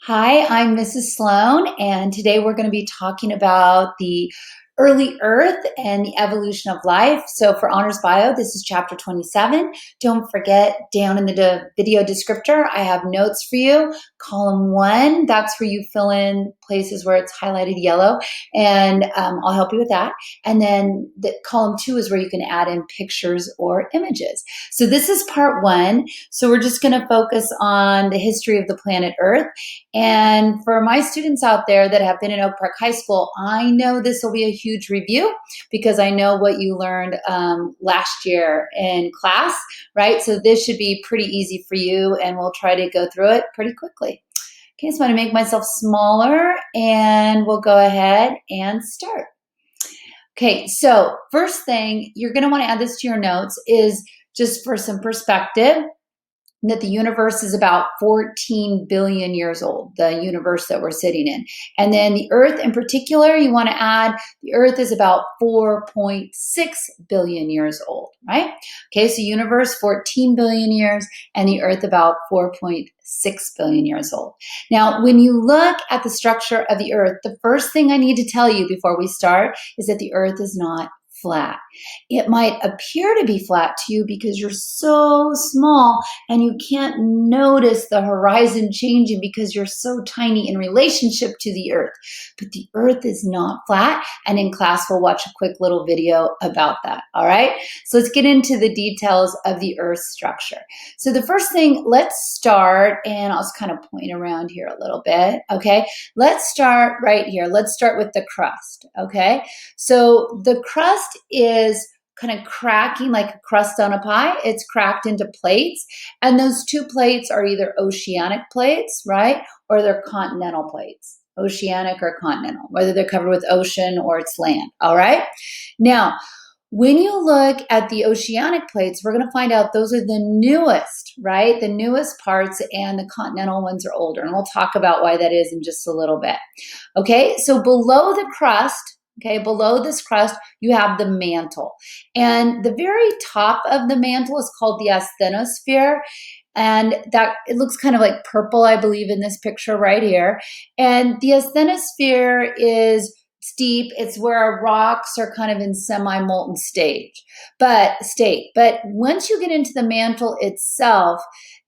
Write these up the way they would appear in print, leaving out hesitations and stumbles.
Hi, I'm Mrs. Sloan, and today we're going to be talking about the early Earth and the evolution of life. So, for Honors Bio, this is chapter 27. Don't forget, down in the video descriptor, I have notes for you. Column 1, that's where you fill in places where it's highlighted yellow, and I'll help you with that. And then column 2 is where you can add in pictures or images. So, this is part 1. So, we're just going to focus on the history of the planet Earth. And for my students out there that have been in Oak Park High School, I know this will be a huge review because I know what you learned last year in class, right? So this should be pretty easy for you, and we'll try to go through it pretty quickly. Okay, so I'm going to make myself smaller, and we'll go ahead and start. Okay, so first thing, you're going to want to add this to your notes is just for some perspective, that the universe is about 14 billion years old, the universe that we're sitting in. And then the Earth in particular, you want to add the Earth is about 4.6 billion years old, right? Okay, so universe 14 billion years and the Earth about 4.6 billion years old. Now, when you look at the structure of the Earth, the first thing I need to tell you before we start is that the Earth is not flat. It might appear to be flat to you because you're so small and you can't notice the horizon changing because you're so tiny in relationship to the Earth. But the Earth is not flat, and in class we'll watch a quick little video about that, all right? So let's get into the details of the Earth's structure. So the first thing, let's start, and I'll just kind of point around here a little bit, okay? Let's start right here. Let's start with the crust, okay? So the crust is kind of cracking like a crust on a pie. It's cracked into plates, and those two plates are either oceanic plates, right, or they're continental plates, oceanic or continental, whether they're covered with ocean or it's land, all right? Now, when you look at the oceanic plates, we're going to find out those are the newest, right? The newest parts, and the continental ones are older, and we'll talk about why that is in just a little bit. Okay, so below the crust, okay, below this crust, you have the mantle. And the very top of the mantle is called the asthenosphere. And that it looks kind of like purple, I believe, in this picture right here. And the asthenosphere is steep. It's where rocks are kind of in semi-molten state. But once you get into the mantle itself,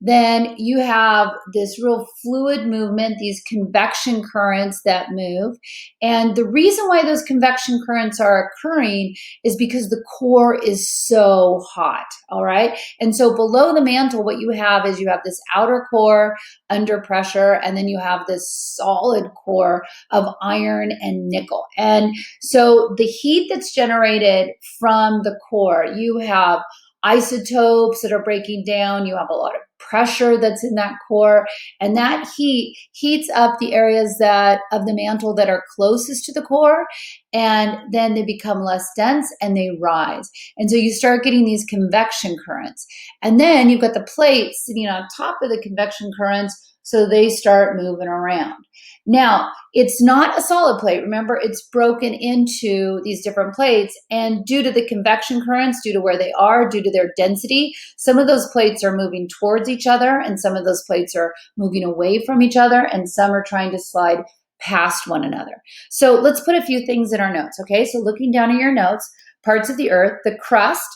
then you have this real fluid movement, these convection currents that move. And the reason why those convection currents are occurring is because the core is so hot, all right? And so below the mantle, what you have is you have this outer core under pressure, and then you have this solid core of iron and nickel. And so the heat that's generated from the core, you have isotopes that are breaking down, you have a lot of pressure that's in that core, and that heat heats up the areas that of the mantle that are closest to the core, and then they become less dense and they rise. And so you start getting these convection currents. And then you've got the plates sitting on top of the convection currents, so they start moving around. Now, it's not a solid plate. Remember, it's broken into these different plates, and due to the convection currents, due to where they are, due to their density, some of those plates are moving towards each other, and some of those plates are moving away from each other, and some are trying to slide past one another. So let's put a few things in our notes, okay? So looking down at your notes, parts of the Earth, the crust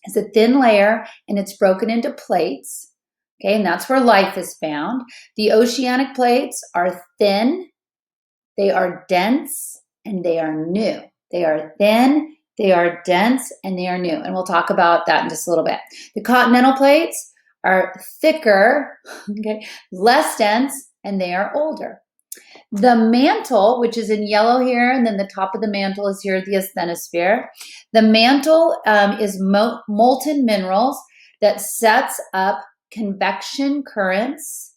is a thin layer, and it's broken into plates. Okay, and that's where life is found. The oceanic plates are thin, they are dense, and they are new. They are thin, they are dense, and they are new. And we'll talk about that in just a little bit. The continental plates are thicker, okay, less dense, and they are older. The mantle, which is in yellow here, and then the top of the mantle is here, the asthenosphere. The mantle is molten minerals that sets up convection currents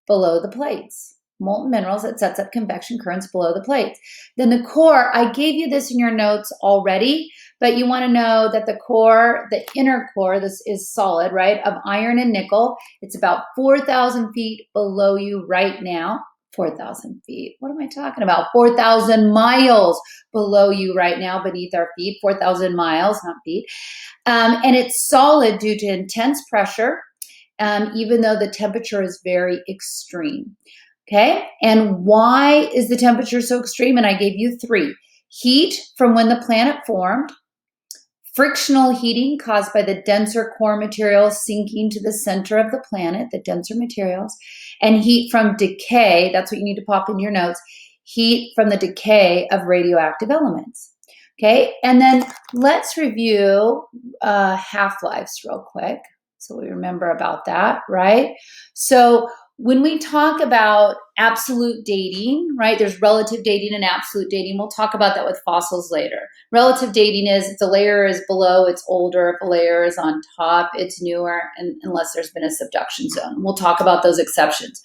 below the plates. Molten minerals that sets up convection currents below the plates. Then the core, I gave you this in your notes already, but you want to know that the core, the inner core, this is solid, right, of iron and nickel. It's about 4,000 feet below you right now. 4,000 feet. What am I talking about? 4,000 miles below you right now, beneath our feet. 4,000 miles, not feet. And it's solid due to intense pressure, even though the temperature is very extreme. Okay, and why is the temperature so extreme? And I gave you 3. Heat from when the planet formed, frictional heating caused by the denser core materials sinking to the center of the planet, the denser materials, and heat from decay. That's what you need to pop into your notes. Heat from the decay of radioactive elements. Okay, and then let's review half-lives real quick so we remember about that, right? So when we talk about absolute dating, right, there's relative dating and absolute dating. We'll talk about that with fossils later. Relative dating is if the layer is below, it's older. If a layer is on top, it's newer, and unless there's been a subduction zone. We'll talk about those exceptions.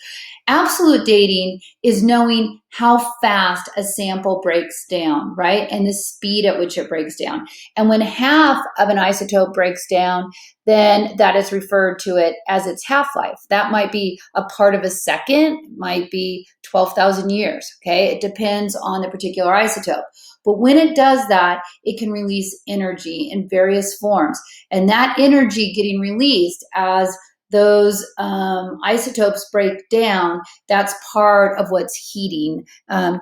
Absolute dating is knowing how fast a sample breaks down, right? And the speed at which it breaks down. And when half of an isotope breaks down, then that is referred to it as its half-life. That might be a part of a second, might be 12,000 years, okay? It depends on the particular isotope. But when it does that, it can release energy in various forms. And that energy getting released as those isotopes break down, that's part of what's heating,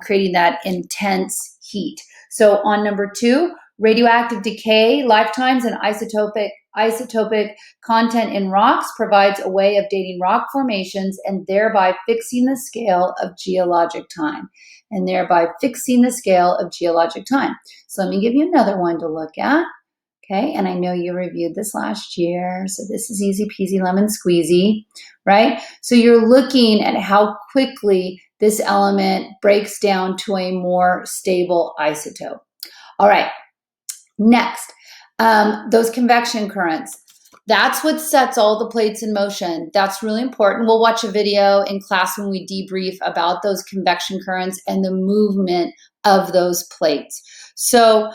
creating that intense heat. So on number 2, radioactive decay, lifetimes, and isotopic content in rocks provides a way of dating rock formations and thereby fixing the scale of geologic time. So let me give you another one to look at. Okay, and I know you reviewed this last year, so this is easy peasy lemon squeezy, right? So you're looking at how quickly this element breaks down to a more stable isotope. All right, next, those convection currents. That's what sets all the plates in motion. That's really important. We'll watch a video in class when we debrief about those convection currents and the movement of those plates. So,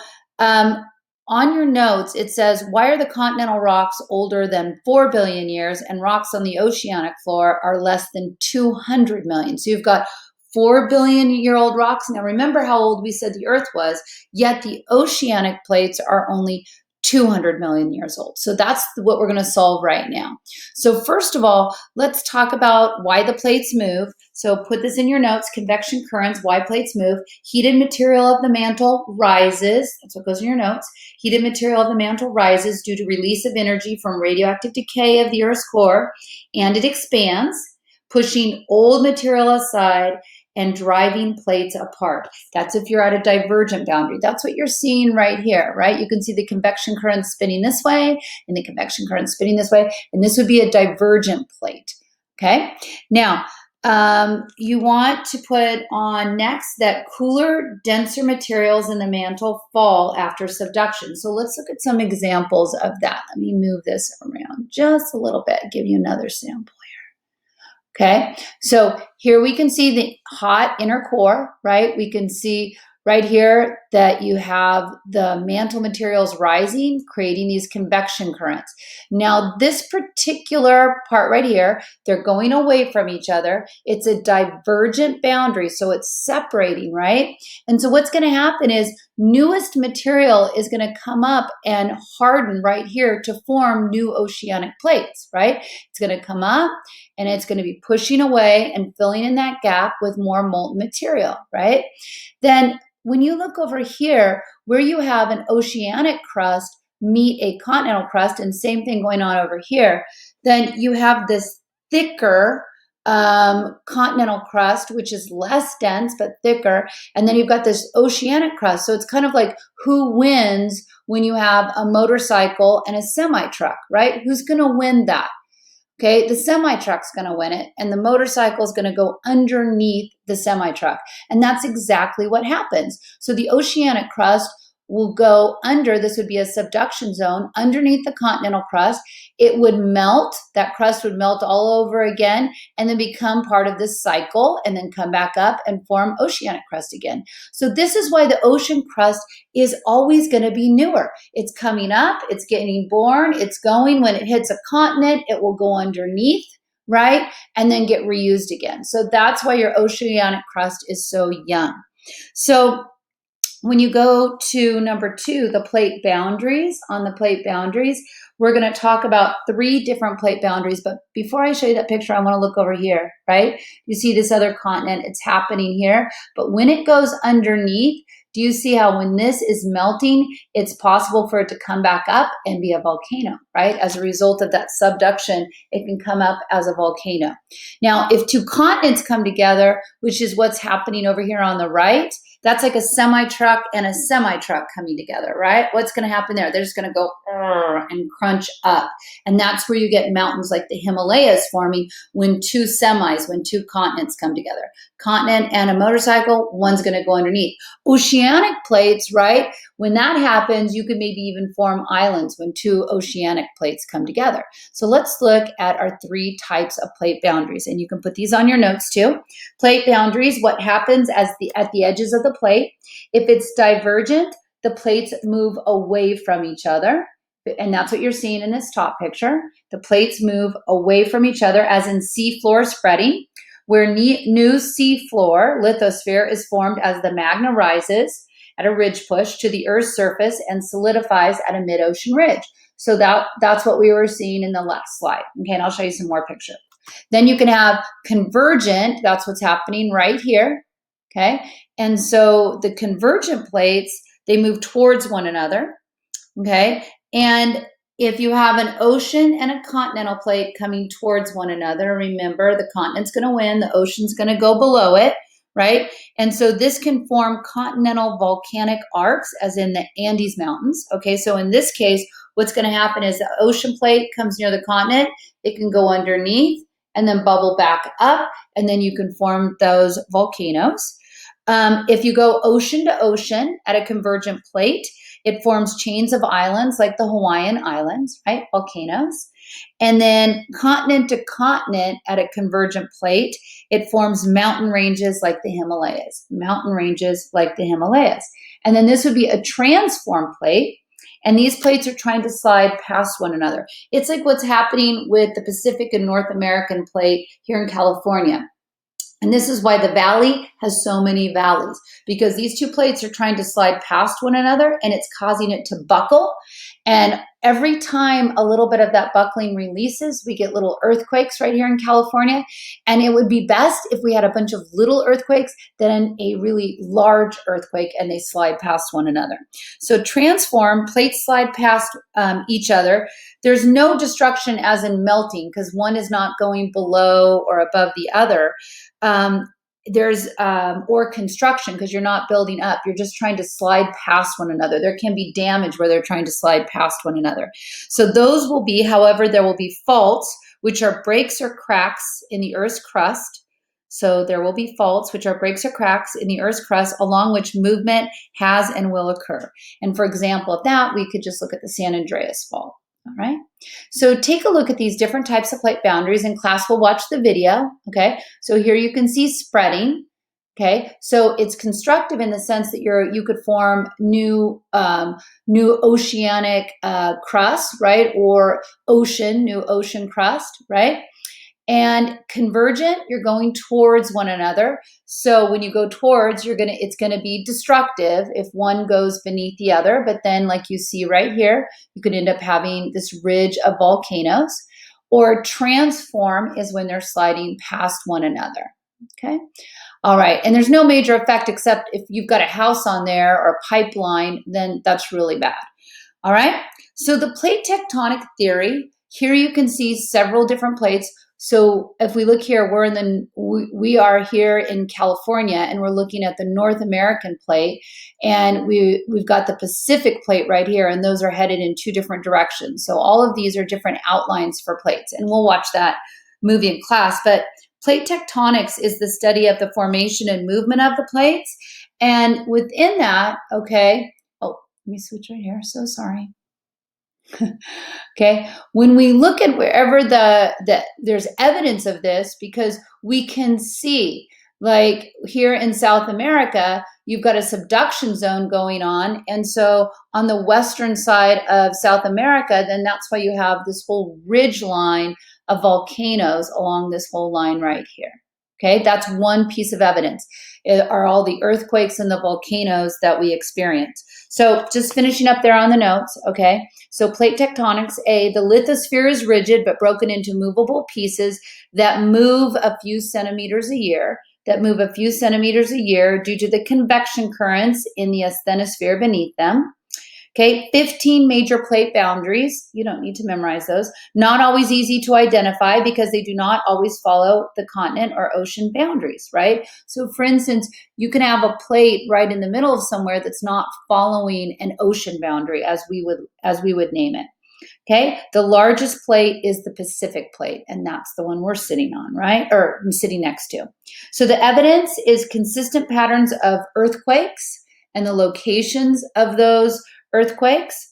on your notes, it says, why are the continental rocks older than 4 billion years and rocks on the oceanic floor are less than 200 million? So you've got 4 billion year old rocks. Now remember how old we said the Earth was, yet the oceanic plates are only 200 million years old. So that's what we're going to solve right now. So first of all, let's talk about why the plates move. So put this in your notes, convection currents, why plates move. Heated material of the mantle rises. That's what goes in your notes. Heated material of the mantle rises due to release of energy from radioactive decay of the Earth's core, and it expands, pushing old material aside and driving plates apart. That's if you're at a divergent boundary. That's what you're seeing right here, right? You can see the convection current spinning this way and the convection current spinning this way, and this would be a divergent plate, okay? Now, you want to put on next that cooler, denser materials in the mantle fall after subduction. So let's look at some examples of that. Let me move this around just a little bit, give you another sample. Okay, so here we can see the hot inner core, right? We can see right here that you have the mantle materials rising, creating these convection currents. Now, this particular part right here, they're going away from each other. It's a divergent boundary, so it's separating, right? And so what's going to happen is newest material is going to come up and harden right here to form new oceanic plates, right? It's going to come up and it's going to be pushing away and filling in that gap with more molten material, right? Then when you look over here, where you have an oceanic crust meet a continental crust, and same thing going on over here, then you have this thicker continental crust, which is less dense but thicker, and then you've got this oceanic crust. So it's kind of like who wins when you have a motorcycle and a semi-truck, right? Who's going to win that? Okay, the semi-truck's going to win it, and the motorcycle is going to go underneath the semi-truck. And that's exactly what happens. So the oceanic crust will go under, this would be a subduction zone, underneath the continental crust. It would melt, that crust would melt all over again, and then become part of this cycle, and then come back up and form oceanic crust again. So this is why the ocean crust is always going to be newer. It's coming up, it's getting born, it's going, when it hits a continent, it will go underneath, right? And then get reused again. So that's why your oceanic crust is so young. So when you go to number 2, the plate boundaries, on the plate boundaries, we're going to talk about 3 different plate boundaries. But before I show you that picture, I want to look over here, right? You see this other continent, it's happening here. But when it goes underneath, do you see how when this is melting, it's possible for it to come back up and be a volcano, right? As a result of that subduction, it can come up as a volcano. Now, if 2 continents come together, which is what's happening over here on the right, that's like a semi-truck and a semi-truck coming together, right? What's going to happen there? They're just going to go and crunch up. And that's where you get mountains like the Himalayas forming when 2 semis, when 2 continents come together. Continent and a motorcycle, one's going to go underneath. Oceanic plates, right? When that happens, you could maybe even form islands when 2 oceanic plates come together. So let's look at our 3 types of plate boundaries. And you can put these on your notes too. Plate boundaries, what happens at the edges of the plate. If it's divergent, the plates move away from each other. And that's what you're seeing in this top picture. The plates move away from each other, as in seafloor spreading, where new seafloor lithosphere is formed as the magma rises at a ridge push to the Earth's surface and solidifies at a mid-ocean ridge. So that's what we were seeing in the last slide. Okay, and I'll show you some more pictures. Then you can have convergent, that's what's happening right here, okay? And so the convergent plates, they move towards one another, okay? And if you have an ocean and a continental plate coming towards one another, remember the continent's going to win, the ocean's going to go below it, right? And so this can form continental volcanic arcs, as in the Andes Mountains, okay? So in this case, what's going to happen is the ocean plate comes near the continent, it can go underneath, and then bubble back up, and then you can form those volcanoes. If you go ocean to ocean at a convergent plate, it forms chains of islands like the Hawaiian Islands, right? Volcanoes. And then continent to continent at a convergent plate, it forms mountain ranges like the Himalayas. Mountain ranges like the Himalayas. And then this would be a transform plate. And these plates are trying to slide past one another. It's like what's happening with the Pacific and North American plate here in California. And this is why the valley has so many valleys, because these 2 plates are trying to slide past one another and it's causing it to buckle. And every time a little bit of that buckling releases, we get little earthquakes right here in California. And it would be best if we had a bunch of little earthquakes than a really large earthquake and they slide past one another. So transform, plates slide past each other. There's no destruction as in melting, because one is not going below or above the other. Or construction, because you're not building up, you're just trying to slide past one another. There can be damage where they're trying to slide past one another. So those will be, however, there will be faults, which are breaks or cracks in the Earth's crust. So there will be faults, which are breaks or cracks in the Earth's crust, along which movement has and will occur. And for example of that, we could just look at the San Andreas Fault. All right. So take a look at these different types of plate boundaries, and class will watch the video. Okay. So here you can see spreading. Okay. So it's constructive in the sense that you could form new oceanic crust, right? Or new ocean crust, right? And convergent, you're going towards one another. So when you go towards, it's gonna be destructive if one goes beneath the other. But then, like you see right here, you could end up having this ridge of volcanoes. Or transform is when they're sliding past one another. Okay. All right. And there's no major effect except if you've got a house on there or a pipeline, then that's really bad. All right. So the plate tectonic theory, here you can see several different plates. So if we look here, we are here in California, and we're looking at the North American plate, and we've got the Pacific plate right here, and those are headed in 2 different directions. So all of these are different outlines for plates, and we'll watch that movie in class. But plate tectonics is the study of the formation and movement of the plates, and within that, okay. Oh, let me switch right here. So sorry. Okay, when we look at wherever there's evidence of this, because we can see, like here in South America, you've got a subduction zone going on. And so on the western side of South America, then that's why you have this whole ridge line of volcanoes along this whole line right here. Okay, that's one piece of evidence. It are all the earthquakes and the volcanoes that we experience. So just finishing up there on the notes, okay? So plate tectonics, A, the lithosphere is rigid but broken into movable pieces that move a few centimeters a year, due to the convection currents in the asthenosphere beneath them. Okay, 15 major plate boundaries. You don't need to memorize those. Not always easy to identify because they do not always follow the continent or ocean boundaries, right? So for instance, you can have a plate right in the middle of somewhere that's not following an ocean boundary as we would name it. Okay, the largest plate is the Pacific plate, and that's the one we're sitting on, right? Or sitting next to. So the evidence is consistent patterns of earthquakes and the locations of those earthquakes.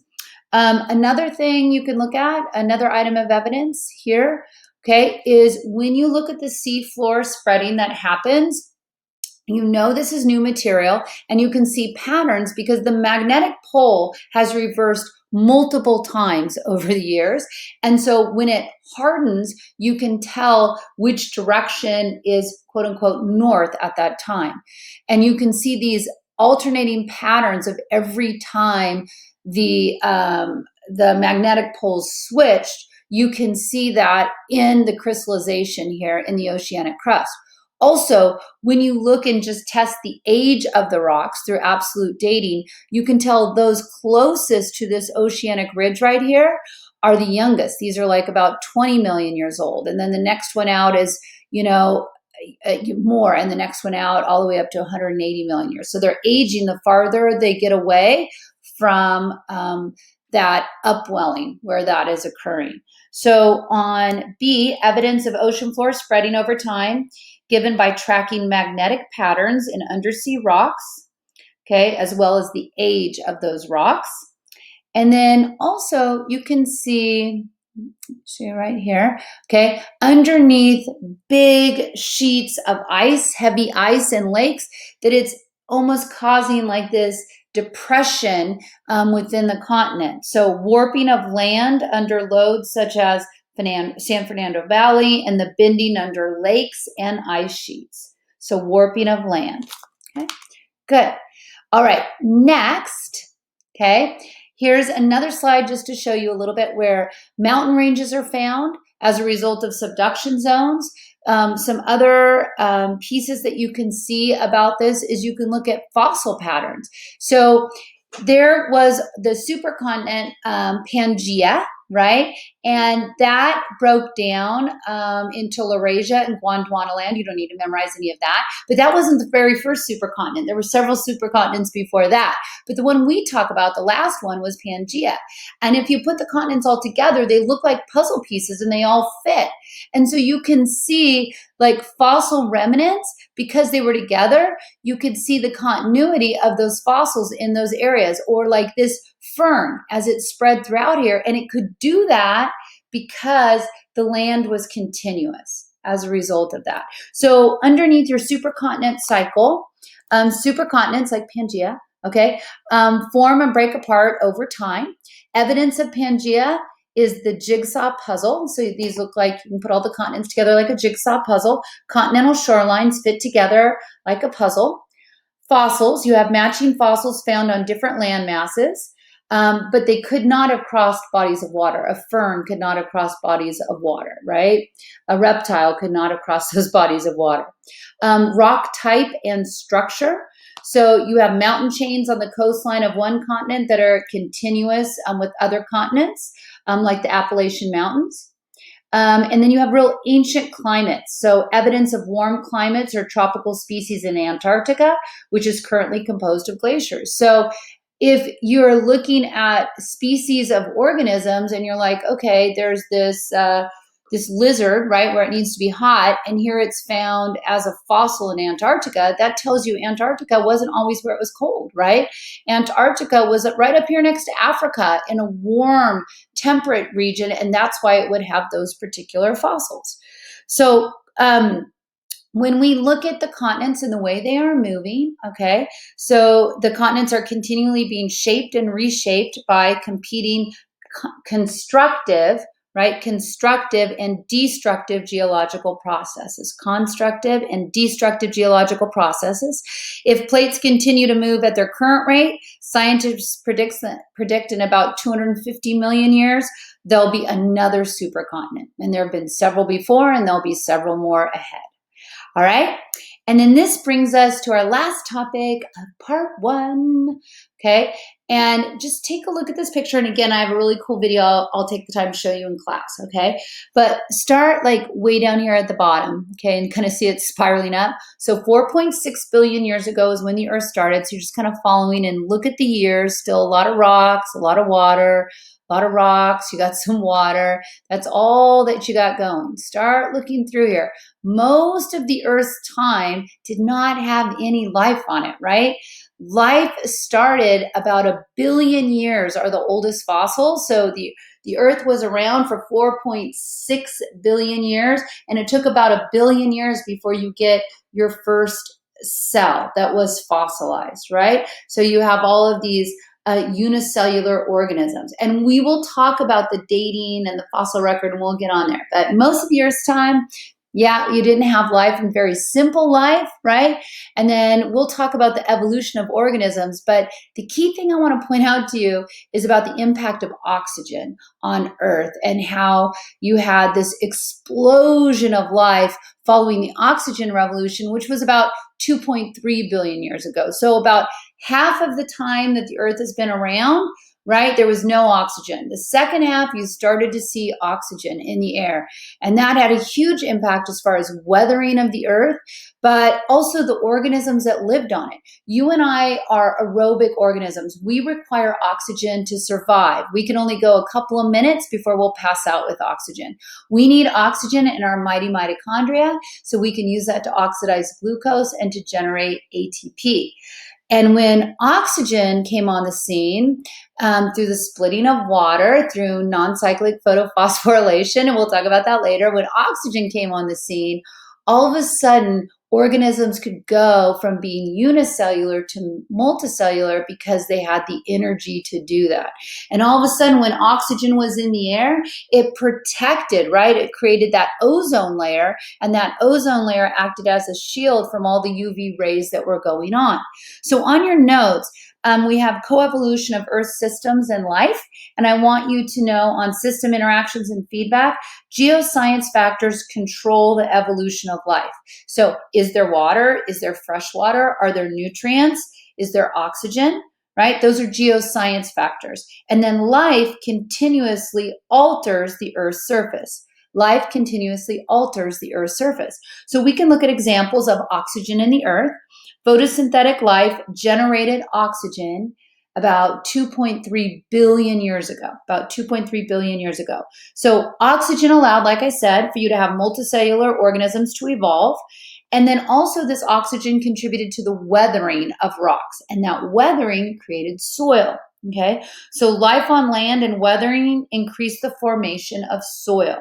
Another thing you can look at, another item of evidence here, okay, is when you look at the seafloor spreading that happens, you know this is new material, and you can see patterns because the magnetic pole has reversed multiple times over the years. And so when it hardens, you can tell which direction is quote unquote north at that time. And you can see these alternating patterns of every time the magnetic poles switched. You can see that in the crystallization here in the oceanic crust. Also, when you look and just test the age of the rocks through absolute dating, you can tell those closest to this oceanic ridge right here are the youngest. These are like about 20 million years old. And then the next one out is, more, and the next one out all the way up to 180 million years. So they're aging the farther they get away from that upwelling where that is occurring. So on B, evidence of ocean floor spreading over time, given by tracking magnetic patterns in undersea rocks, okay, as well as the age of those rocks. And then also you can see right here, okay, underneath big sheets of ice, heavy ice and lakes, that it's almost causing like this depression within the continent. So warping of land under loads such as San Fernando Valley and the bending under lakes and ice sheets. So warping of land. Okay, good. All right, next, okay, here's another slide just to show you a little bit where mountain ranges are found as a result of subduction zones. Some other pieces that you can see about this is you can look at fossil patterns. So there was the supercontinent Pangaea, right? And that broke down into Laurasia and Gondwanaland. You don't need to memorize any of that. But that wasn't the very first supercontinent. There were several supercontinents before that. But the one we talk about, the last one, was Pangaea. And if you put the continents all together, they look like puzzle pieces and they all fit. And so you can see like fossil remnants, because they were together, you could see the continuity of those fossils in those areas, or like this fern as it spread throughout here. And it could do that because the land was continuous as a result of that. So underneath your supercontinent cycle, supercontinents like Pangaea, okay, form and break apart over time. Evidence of Pangaea is the jigsaw puzzle. So these look like, you can put all the continents together like a jigsaw puzzle. Continental shorelines fit together like a puzzle. Fossils, you have matching fossils found on different land masses, but they could not have crossed bodies of water. A fern could not have crossed bodies of water, right? A reptile could not have crossed those bodies of water. Rock type and structure. So you have mountain chains on the coastline of one continent that are continuous with other continents, like the Appalachian Mountains. And then you have real ancient climates. So evidence of warm climates or tropical species in Antarctica, which is currently composed of glaciers. So if you're looking at species of organisms and you're like, okay, there's this lizard, right, where it needs to be hot, and here it's found as a fossil in Antarctica, that tells you Antarctica wasn't always where it was cold, right? Antarctica was right up here next to Africa in a warm, temperate region, and that's why it would have those particular fossils. So when we look at the continents and the way they are moving, okay, so the continents are continually being shaped and reshaped by competing constructive, right? Constructive and destructive geological processes. Constructive and destructive geological processes. If plates continue to move at their current rate, scientists predict in about 250 million years, there'll be another supercontinent. And there have been several before, and there'll be several more ahead. All right. And then this brings us to our last topic of part 1. Okay. And just take a look at this picture. And again, I have a really cool video I'll take the time to show you in class. Okay. But start like way down here at the bottom. Okay. And kind of see it spiraling up. So 4.6 billion years ago is when the Earth started. So you're just kind of following and look at the years. Still a lot of rocks, a lot of water. A lot of rocks, you got some water. That's all that you got going. Start looking through here. Most of the Earth's time did not have any life on it, right? Life started about 1 billion years are the oldest fossils. So the Earth was around for 4.6 billion years, and it took about 1 billion years before you get your first cell that was fossilized, right? So you have all of these unicellular organisms. And we will talk about the dating and the fossil record, and we'll get on there. But most of the Earth's time, yeah, you didn't have life and very simple life, right? And then we'll talk about the evolution of organisms. But the key thing I want to point out to you is about the impact of oxygen on Earth and how you had this explosion of life following the oxygen revolution, which was about 2.3 billion years ago. So about half of the time that the Earth has been around, right, there was no oxygen. The second half, you started to see oxygen in the air. And that had a huge impact as far as weathering of the Earth, but also the organisms that lived on it. You and I are aerobic organisms. We require oxygen to survive. We can only go a couple of minutes before we'll pass out with oxygen. We need oxygen in our mighty mitochondria, so we can use that to oxidize glucose and to generate ATP. And when oxygen came on the scene through the splitting of water, through non-cyclic photophosphorylation, and we'll talk about that later, when oxygen came on the scene, all of a sudden organisms could go from being unicellular to multicellular because they had the energy to do that. And all of a sudden, when oxygen was in the air, it protected, right? It created that ozone layer, and that ozone layer acted as a shield from all the UV rays that were going on. So on your notes, we have coevolution of Earth systems and life. And I want you to know on system interactions and feedback, geoscience factors control the evolution of life. So is there water? Is there fresh water? Are there nutrients? Is there oxygen? Right? Those are geoscience factors. And then life continuously alters the Earth's surface. Life continuously alters the Earth's surface. So we can look at examples of oxygen in the Earth. Photosynthetic life generated oxygen about 2.3 billion years ago, about 2.3 billion years ago. So oxygen allowed, like I said, for you to have multicellular organisms to evolve. And then also this oxygen contributed to the weathering of rocks, and that weathering created soil. Okay, so life on land and weathering increased the formation of soil.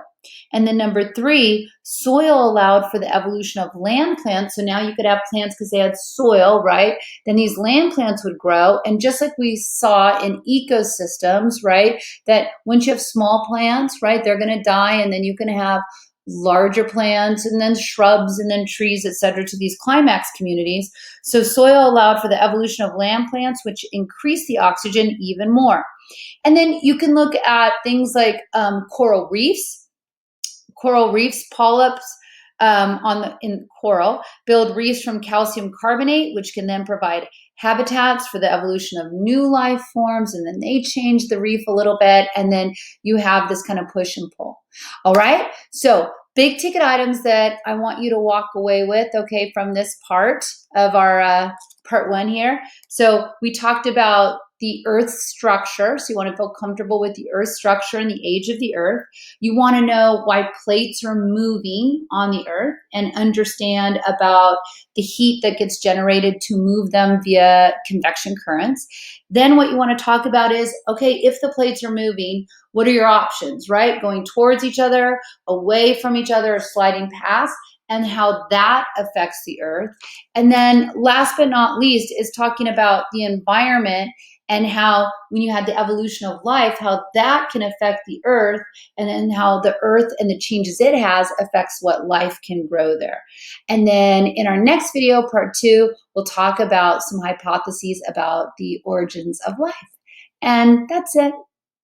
And then number 3, soil allowed for the evolution of land plants. So now you could have plants because they had soil, right? Then these land plants would grow. And just like we saw in ecosystems, right, that once you have small plants, right, they're going to die, and then you can have larger plants and then shrubs and then trees, etc., to these climax communities. So soil allowed for the evolution of land plants, which increased the oxygen even more. And then you can look at things like coral reefs. Coral reefs, polyps in coral build reefs from calcium carbonate, which can then provide habitats for the evolution of new life forms, and then they change the reef a little bit, and then you have this kind of push and pull. All right, so big ticket items that I want you to walk away with, okay, from this part of our part 1 here. So we talked about the Earth's structure. So you want to feel comfortable with the Earth's structure and the age of the Earth. You want to know why plates are moving on the Earth and understand about the heat that gets generated to move them via convection currents. Then what you want to talk about is, okay, if the plates are moving, what are your options, right? Going towards each other, away from each other, or sliding past, and how that affects the earth. And then last but not least is talking about the environment and how when you had the evolution of life, how that can affect the earth, and then how the earth and the changes it has affects what life can grow there. And then in our next video, part 2, we'll talk about some hypotheses about the origins of life. And that's it.